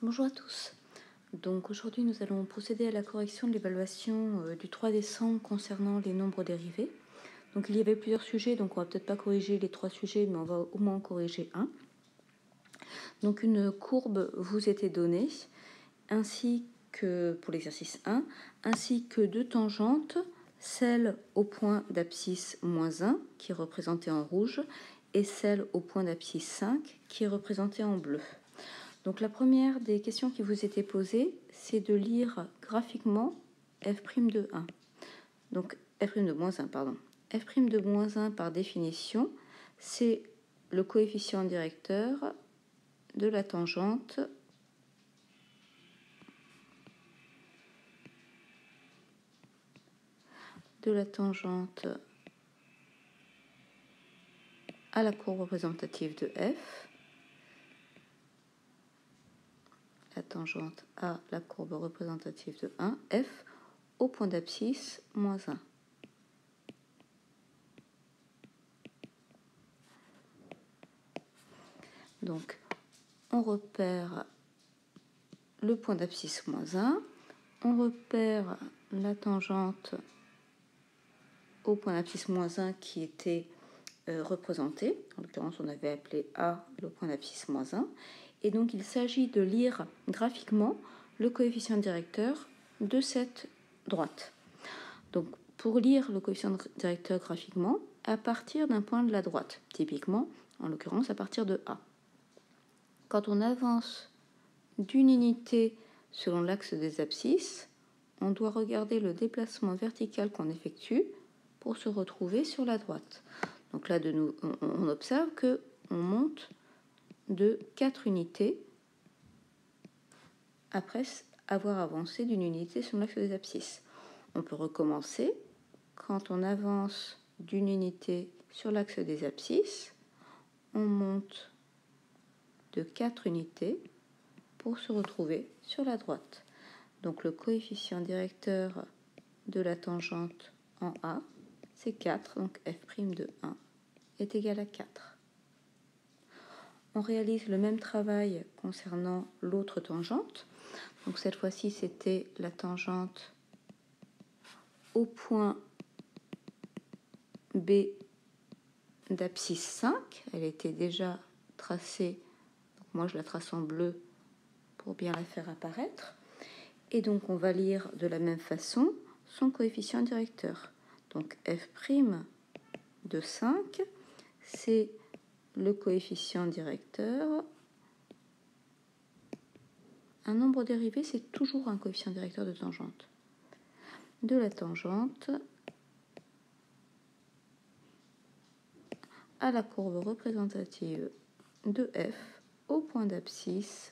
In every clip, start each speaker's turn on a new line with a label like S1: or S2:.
S1: Bonjour à tous. Donc aujourd'hui nous allons procéder à la correction de l'évaluation du 3 décembre concernant les nombres dérivés. Donc il y avait plusieurs sujets, donc on va peut-être pas corriger les 3 sujets, mais on va au moins en corriger un. Donc une courbe vous était donnée, ainsi que pour l'exercice 1, ainsi que 2 tangentes, celle au point d'abscisse moins 1 qui est représentée en rouge et celle au point d'abscisse 5 qui est représentée en bleu. Donc la première des questions qui vous étaient posées, c'est de lire graphiquement f' de 1. Donc f' de moins 1, pardon. f' de moins 1 par définition, c'est le coefficient directeur de la tangente à la courbe représentative de f, la tangente à la courbe représentative de 1, f, au point d'abscisse moins 1. Donc, on repère le point d'abscisse moins 1, on repère la tangente au point d'abscisse moins 1 qui était représenté. En l'occurrence, on avait appelé A le point d'abscisse moins 1. Et donc, il s'agit de lire graphiquement le coefficient directeur de cette droite. Donc, pour lire le coefficient directeur graphiquement, à partir d'un point de la droite, typiquement, en l'occurrence, à partir de A. Quand on avance d'une unité selon l'axe des abscisses, on doit regarder le déplacement vertical qu'on effectue pour se retrouver sur la droite. Donc là, on observe qu'on monte de 4 unités après avoir avancé d'une unité sur l'axe des abscisses. On peut recommencer. Quand on avance d'une unité sur l'axe des abscisses, on monte de 4 unités pour se retrouver sur la droite. Donc le coefficient directeur de la tangente en A, c'est 4, donc f' de 1 est égal à 4. On réalise le même travail concernant l'autre tangente. Donc cette fois-ci, c'était la tangente au point B d'abscisse 5. Elle était déjà tracée. Donc moi, je la trace en bleu pour bien la faire apparaître. Et donc, on va lire de la même façon son coefficient directeur. Donc f' de 5, c'est le coefficient directeur. Un nombre dérivé, c'est toujours un coefficient directeur de tangente. De la tangente à la courbe représentative de f au point d'abscisse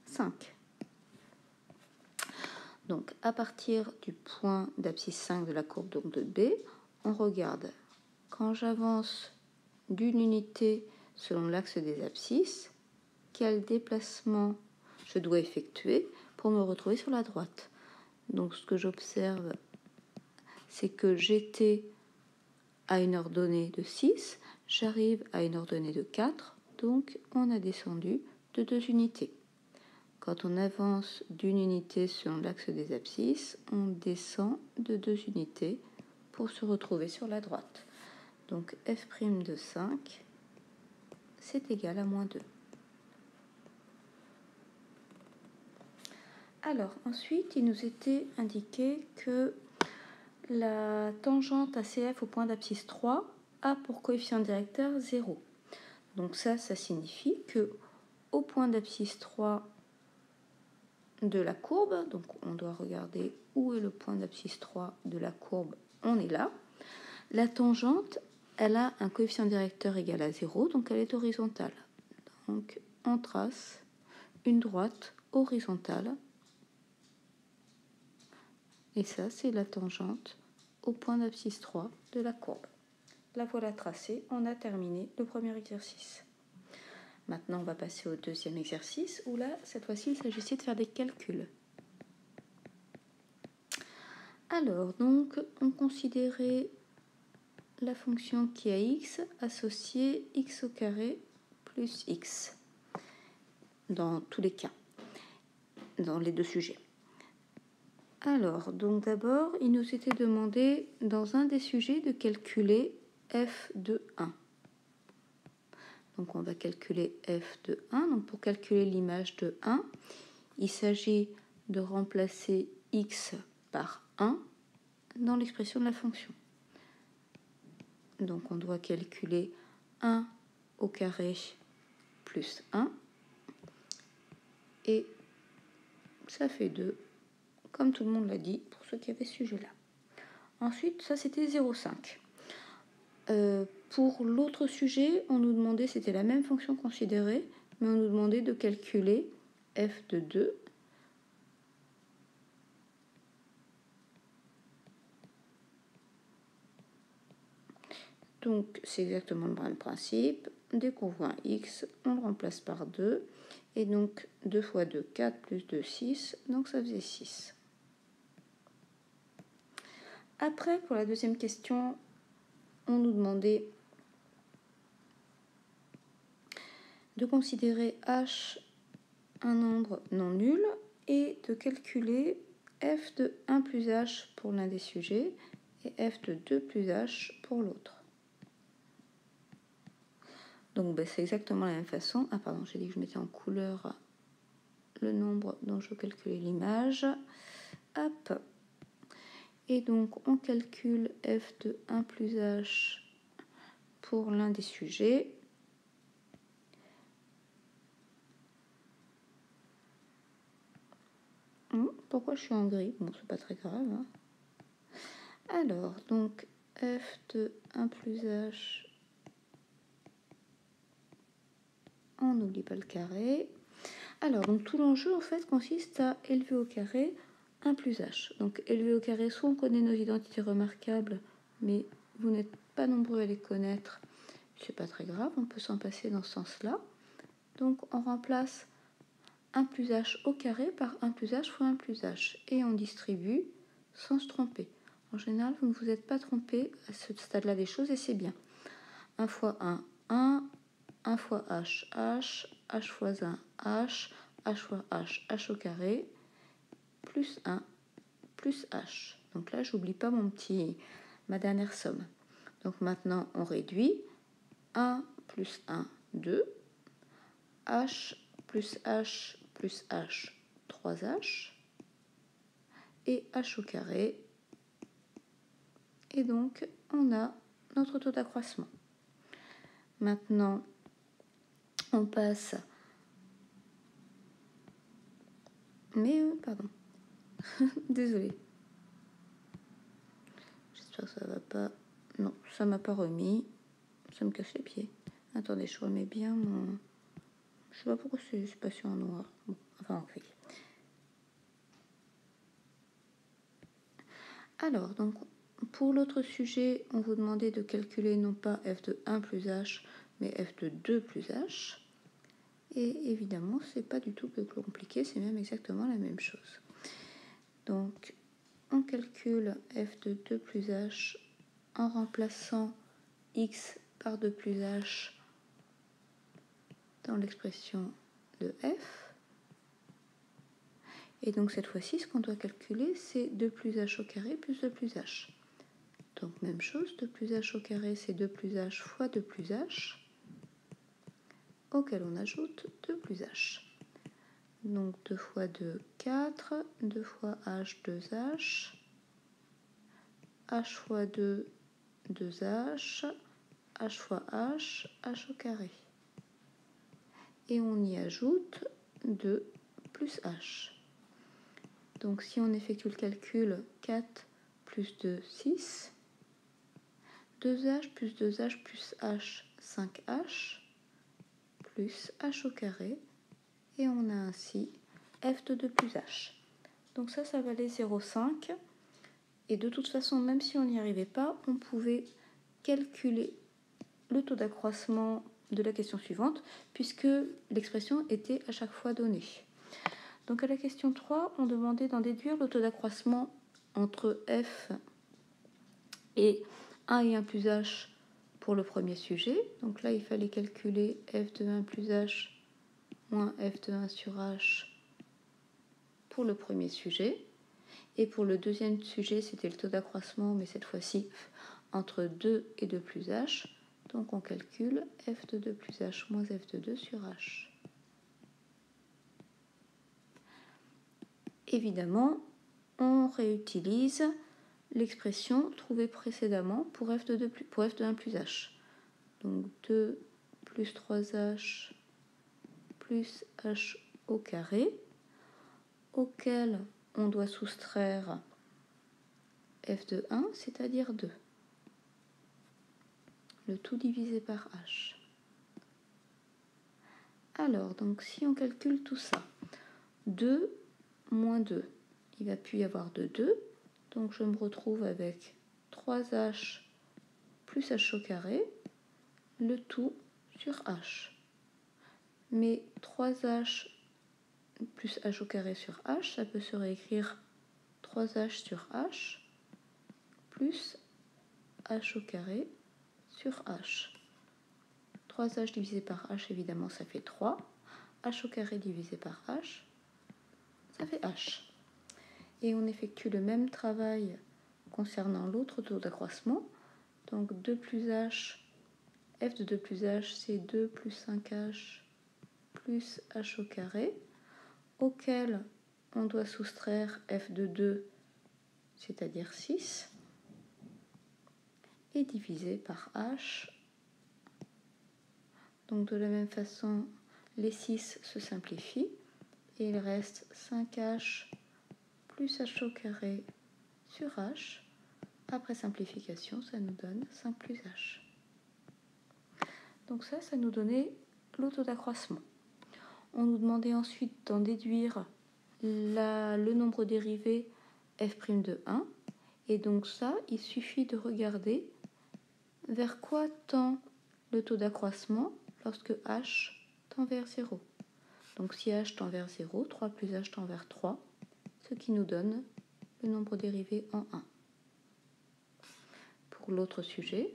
S1: 5. Donc, à partir du point d'abscisse 5 de la courbe donc de B, on regarde quand j'avance d'une unité selon l'axe des abscisses, quel déplacement je dois effectuer pour me retrouver sur la droite. Donc, ce que j'observe, c'est que j'étais à une ordonnée de 6, j'arrive à une ordonnée de 4, donc on a descendu de 2 unités. Quand on avance d'une unité selon l'axe des abscisses, on descend de 2 unités pour se retrouver sur la droite. Donc f' de 5, c'est égal à moins 2. Alors, ensuite, il nous était indiqué que la tangente ACF au point d'abscisse 3 a pour coefficient directeur 0. Donc ça signifie que au point d'abscisse 3 de la courbe, donc on doit regarder où est le point d'abscisse 3 de la courbe, on est là. La tangente, elle a un coefficient directeur égal à 0, donc elle est horizontale. Donc on trace une droite horizontale, et ça c'est la tangente au point d'abscisse 3 de la courbe. La voilà tracée, on a terminé le premier exercice. Maintenant, on va passer au deuxième exercice, où là, cette fois-ci, il s'agissait de faire des calculs. Alors, donc, on considérait la fonction qui a x associée x au carré plus x, dans tous les cas, dans les deux sujets. Alors, donc d'abord, il nous était demandé, dans un des sujets, de calculer f de 1. Donc, on va calculer f de 1. Donc, pour calculer l'image de 1, il s'agit de remplacer x par 1 dans l'expression de la fonction. Donc, on doit calculer 1 au carré plus 1. Et ça fait 2, comme tout le monde l'a dit, pour ceux qui avaient ce sujet-là. Ensuite, ça c'était 0,5. Pour l'autre sujet, on nous demandait, c'était la même fonction considérée, mais on nous demandait de calculer f de 2. Donc, c'est exactement le même principe. Dès qu'on voit un x, on le remplace par 2. Et donc, 2 fois 2, 4, plus 2, 6. Donc, ça faisait 6. Après, pour la deuxième question, on nous demandait de considérer h un nombre non nul et de calculer f de 1 plus h pour l'un des sujets et f de 2 plus h pour l'autre. Donc c'est exactement la même façon. Ah pardon, j'ai dit que je mettais en couleur le nombre dont je calculais l'image. Hop. Et donc on calcule f de 1 plus h pour l'un des sujets. Pourquoi je suis en gris? Bon, c'est pas très grave. Hein. Alors, donc f de 1 plus h, on n'oublie pas le carré. Alors, donc tout l'enjeu en fait consiste à élever au carré 1 plus h. Donc élever au carré, soit on connaît nos identités remarquables, mais vous n'êtes pas nombreux à les connaître, c'est pas très grave, on peut s'en passer dans ce sens-là. Donc on remplace 1 plus h au carré par 1 plus h fois 1 plus h. Et on distribue sans se tromper. En général, vous ne vous êtes pas trompé à ce stade-là des choses et c'est bien. 1 fois 1, 1. 1 fois h, h fois 1, h fois h au carré, plus 1, plus h. Donc là, j'oublie pas ma dernière somme. Donc maintenant, on réduit. 1 plus 1, 2. h plus h plus h, 3h. Et h au carré. Et donc, on a notre taux d'accroissement. Maintenant, on passe... Mais, pardon. Désolée. J'espère que ça va pas... Non, ça m'a pas remis. Ça me casse les pieds. Attendez, je remets bien mon... Je sais pas pourquoi c'est passé en noir. Bon, enfin, en gris. Alors, donc, pour l'autre sujet, on vous demandait de calculer non pas f de 1 plus h, mais f de 2 plus h. Et évidemment, c'est pas du tout plus compliqué, c'est même exactement la même chose. Donc, on calcule f de 2 plus h en remplaçant x par 2 plus h dans l'expression de f. Et donc cette fois-ci, ce qu'on doit calculer, c'est 2 plus h au carré plus 2 plus h. Donc même chose, 2 plus h au carré, c'est 2 plus h fois 2 plus h, auquel on ajoute 2 plus h. Donc 2 fois 2, 4, 2 fois h, 2h, h fois 2, 2h, h fois h, h au carré. Et on y ajoute 2 plus h. Donc si on effectue le calcul, 4 plus 2, 6, 2h plus 2h plus h, 5h, plus h au carré, et on a ainsi f de 2 plus h. Donc ça valait 0,5, et de toute façon, même si on n'y arrivait pas, on pouvait calculer le taux d'accroissement de la question suivante, puisque l'expression était à chaque fois donnée. Donc à la question 3, on demandait d'en déduire le taux d'accroissement entre f et 1 et 1 plus h pour le premier sujet. Donc là, il fallait calculer f de 1 plus h moins f de 1 sur h pour le premier sujet. Et pour le deuxième sujet, c'était le taux d'accroissement, mais cette fois-ci entre 2 et 2 plus h. Donc on calcule f de 2 plus h moins f de 2 sur h. Évidemment, on réutilise l'expression trouvée précédemment pour f de 1 plus h. Donc 2 plus 3h plus h au carré, auquel on doit soustraire f de 1, c'est-à-dire 2. Le tout divisé par h. Alors, donc si on calcule tout ça, 2 moins 2, il va plus y avoir de 2, donc je me retrouve avec 3h plus h au carré, le tout sur h. Mais 3h plus h au carré sur h, ça peut se réécrire 3h sur h plus h au carré sur h. 3h divisé par h, évidemment, ça fait 3. H au carré divisé par h, ça fait h. Et on effectue le même travail concernant l'autre taux d'accroissement. Donc 2 plus h, f de 2 plus h, c'est 2 plus 5h plus h au carré, auquel on doit soustraire f de 2, c'est-à-dire 6, et diviser par h. Donc de la même façon, les 6 se simplifient et il reste 5h plus h au carré sur h. Après simplification, ça nous donne 5 plus h. Donc ça nous donnait le taux d'accroissement. On nous demandait ensuite d'en déduire le nombre dérivé f' de 1. Et donc ça, il suffit de regarder vers quoi tend le taux d'accroissement lorsque h tend vers 0. Donc si h tend vers 0, 3 plus h tend vers 3, ce qui nous donne le nombre dérivé en 1. Pour l'autre sujet,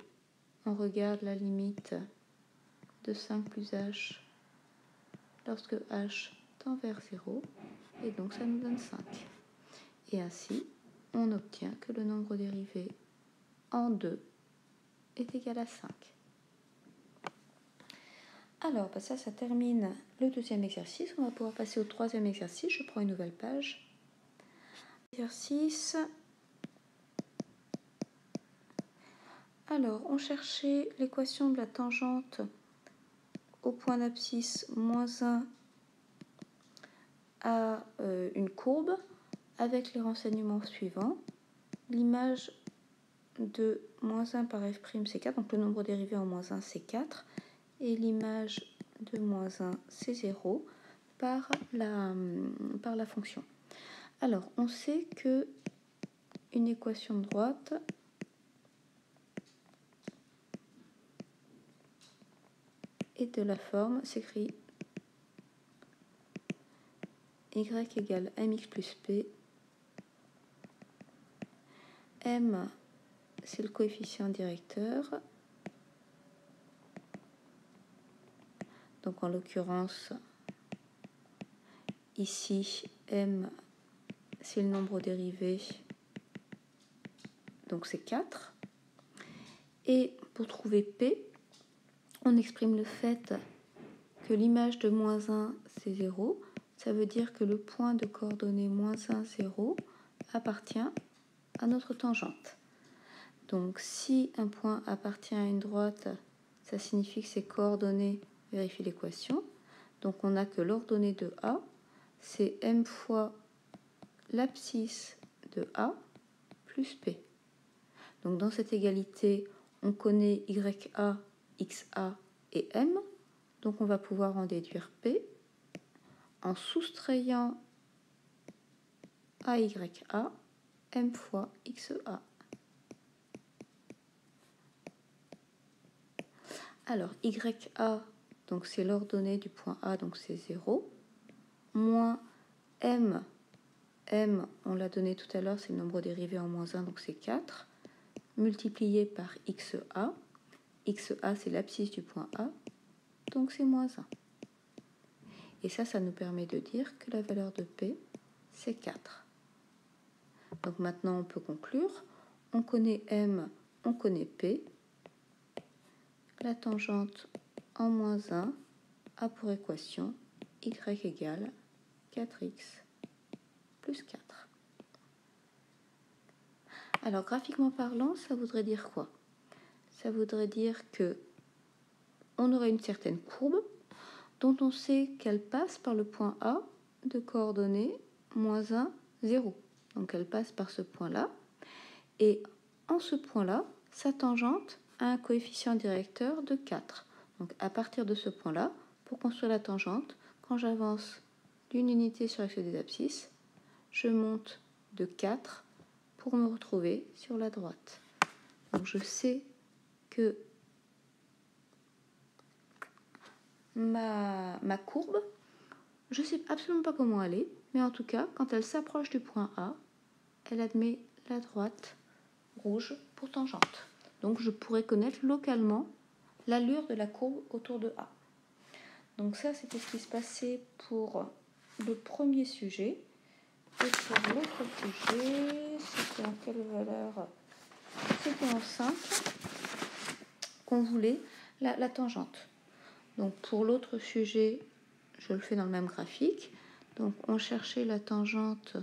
S1: on regarde la limite de 5 plus h lorsque h tend vers 0, et donc ça nous donne 5. Et ainsi, on obtient que le nombre dérivé en 2 est égal à 5. Alors, ça termine le deuxième exercice. On va pouvoir passer au troisième exercice. Je prends une nouvelle page. Exercice. Alors, on cherchait l'équation de la tangente au point d'abscisse moins 1 à une courbe avec les renseignements suivants. L'image de moins 1 par f', c'est 4, donc le nombre dérivé en moins 1, c'est 4. Et l'image de moins 1, c'est 0 par la fonction. Alors, on sait que une équation de droite est de la forme, s'écrit y égale mx plus p. M, c'est le coefficient directeur. Donc en l'occurrence, ici, m, c'est le nombre dérivé, donc c'est 4. Et pour trouver p, on exprime le fait que l'image de moins 1, c'est 0. Ça veut dire que le point de coordonnées moins 1, 0 appartient à notre tangente. Donc si un point appartient à une droite, ça signifie que ses coordonnées vérifient l'équation. Donc on a que l'ordonnée de A, c'est m fois l'abscisse de A plus P. Donc dans cette égalité, on connaît YA, XA et M. Donc on va pouvoir en déduire P en soustrayant AYA, M fois XA. Alors, YA, donc c'est l'ordonnée du point A, donc c'est 0, moins M, on l'a donné tout à l'heure, c'est le nombre dérivé en moins 1, donc c'est 4, multiplié par XA, XA, c'est l'abscisse du point A, donc c'est moins 1. Et ça nous permet de dire que la valeur de P, c'est 4. Donc maintenant, on peut conclure. On connaît M, on connaît P. La tangente en moins 1 a pour équation y égale 4x plus 4. Alors, graphiquement parlant, ça voudrait dire quoi? Ça voudrait dire que on aurait une certaine courbe dont on sait qu'elle passe par le point A de coordonnées moins 1, 0. Donc elle passe par ce point-là. Et en ce point-là, sa tangente a un coefficient directeur de 4. Donc à partir de ce point-là, pour construire la tangente, quand j'avance d'une unité sur l'axe des abscisses, je monte de 4 pour me retrouver sur la droite. Donc je sais que ma courbe, je ne sais absolument pas comment elle est, mais en tout cas, quand elle s'approche du point A, elle admet la droite rouge pour tangente. Donc je pourrais connaître localement l'allure de la courbe autour de A. Donc ça, c'était ce qui se passait pour le premier sujet. Et pour l'autre sujet, c'était en quelle valeur? C'était en 5 qu'on voulait la tangente. Donc pour l'autre sujet, je le fais dans le même graphique. Donc on cherchait la tangente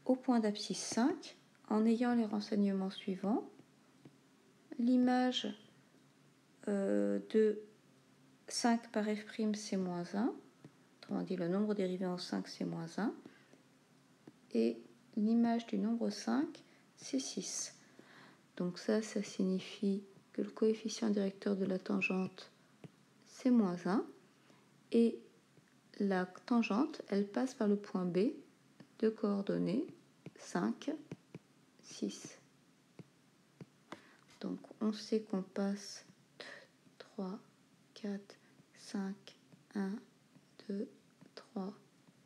S1: au point d'abscisse 5 en ayant les renseignements suivants. L'image de 5 par f', c'est moins 1. Autrement dit, le nombre dérivé en 5, c'est moins 1. Et l'image du nombre 5, c'est 6. Donc ça signifie que le coefficient directeur de la tangente, c'est moins 1. Et la tangente, elle passe par le point B de coordonnées 5, 6. Donc on sait qu'on passe 3, 4, 5, 1, 2, 3,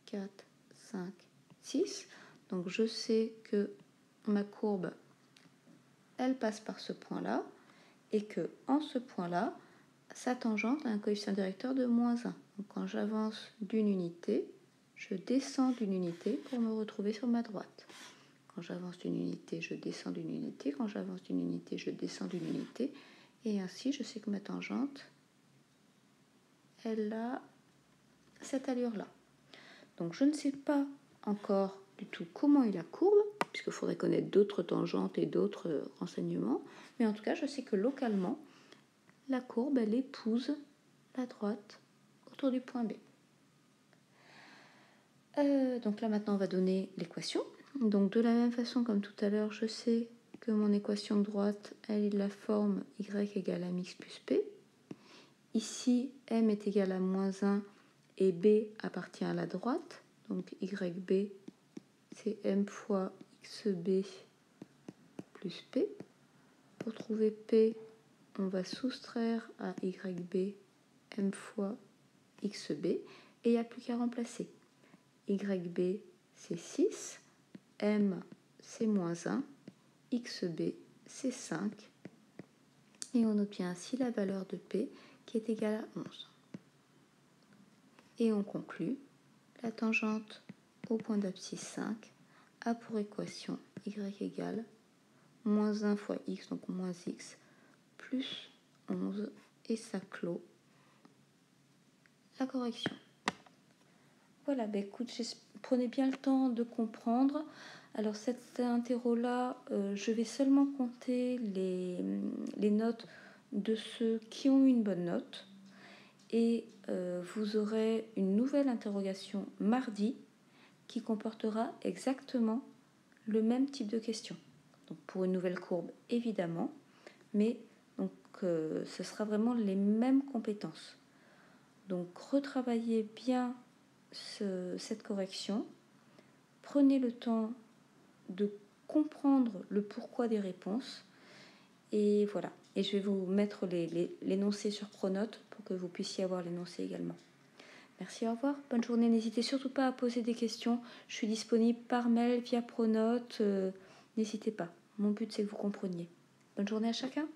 S1: 4, 5, 6. Donc je sais que ma courbe, elle passe par ce point-là et que en ce point-là, sa tangente a un coefficient directeur de moins 1. Donc quand j'avance d'une unité, je descends d'une unité pour me retrouver sur ma droite. Quand j'avance d'une unité, je descends d'une unité. Quand j'avance d'une unité, je descends d'une unité. Et ainsi, je sais que ma tangente, elle a cette allure-là. Donc je ne sais pas encore du tout comment est la courbe, puisqu'il faudrait connaître d'autres tangentes et d'autres renseignements. Mais en tout cas, je sais que localement, la courbe, elle épouse la droite autour du point B. Donc là, maintenant, on va donner l'équation. Donc de la même façon comme tout à l'heure, je sais que mon équation de droite, elle est de la forme y égale à mx plus p. Ici, m est égal à moins 1 et b appartient à la droite. Donc yb, c'est m fois xb plus p. Pour trouver p, on va soustraire à yb m fois xb et il n'y a plus qu'à remplacer. Yb, c'est 6. M, c'est moins 1, xb, c'est 5, et on obtient ainsi la valeur de P qui est égale à 11. Et on conclut, la tangente au point d'abscisse 5 a pour équation y égale moins 1 fois x, donc moins x, plus 11, et ça clôt la correction. Voilà, ben écoute, prenez bien le temps de comprendre. Alors cet interro-là, je vais seulement compter les notes de ceux qui ont eu une bonne note. Et vous aurez une nouvelle interrogation mardi qui comportera exactement le même type de question. Donc pour une nouvelle courbe, évidemment, mais donc, ce sera vraiment les mêmes compétences. Donc retravaillez bien cette correction, prenez le temps de comprendre le pourquoi des réponses, et voilà. Et je vais vous mettre l'énoncé sur Pronote pour que vous puissiez avoir l'énoncé également. Merci, au revoir, bonne journée. N'hésitez surtout pas à poser des questions, je suis disponible par mail, via Pronote, n'hésitez pas. Mon but, c'est que vous compreniez. Bonne journée à chacun.